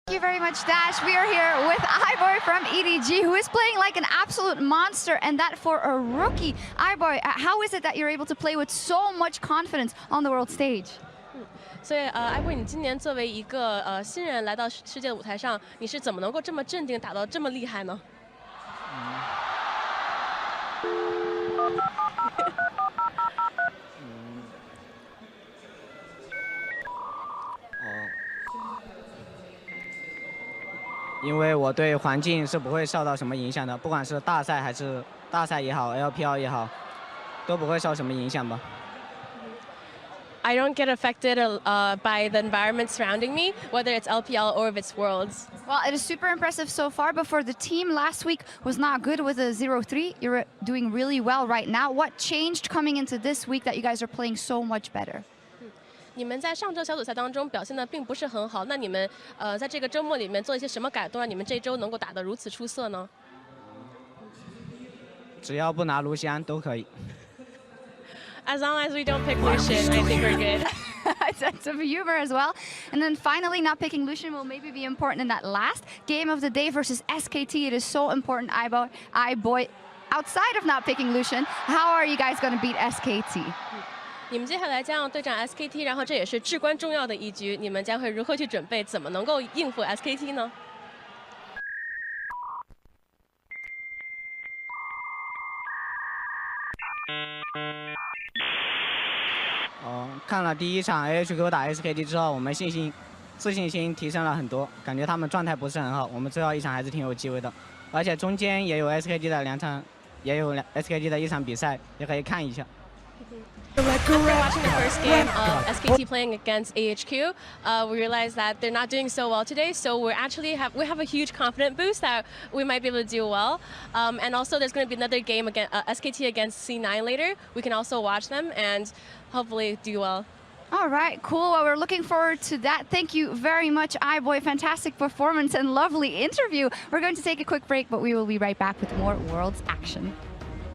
Thank you very much, Dash. We are here with iBoy from EDG, who is playing like an absolute monster, and that for a rookie. iBoy, how is it that you're able to play with so much confidence on the world stage? 所以艾博，你今年作为一个新人来到世界的舞台上，你是怎么能够这么镇定，打到这么厉害呢？因为我对环境是不会受到什么影响的，不管是大赛还是大赛也好 ，LPL 也好，都不会受什么影响吧。I don't get affected by the environment surrounding me, whether it's LPL or if it's Worlds. Well, it is super impressive so far, but for the team last week was not good with a 0-3. You're doing really well right now. What changed coming into this week that you guys are playing so much better? 你们在上周小组赛当中表现的并不是很好，那你们在这个周末里面做一些什么改动，让你们这周能够打得如此出色呢？只要不拿卢锡安都可以。As long as we don't pick Lucian, I think we're good. Sense of humor as well. And then finally, not picking Lucian will maybe be important in that last game of the day versus SKT. It is so important, iBoy. Outside of not picking Lucian, how are you guys going to beat SKT? 你们接下来将要对战 SKT， 然后这也是至关重要的一局，你们将会如何去准备？怎么能够应付 SKT 呢？看了第一场 AHQ 打 SKT 之后，我们自信心提升了很多，感觉他们状态不是很好，我们最后一场还是挺有机会的，而且中间也有 SKT 的SKT 的一场比赛，也可以看一下。After watching the first game of SKT playing against AHQ, we realized that they're not doing so well today. So we have a huge confidence boost that we might be able to do well. And also, there's going to be another game against SKT against C9 later. We can also watch them and hopefully do well. All right, cool. Well, we're looking forward to that. Thank you very much, iBoy. Fantastic performance and lovely interview. We're going to take a quick break, but we will be right back with more Worlds action.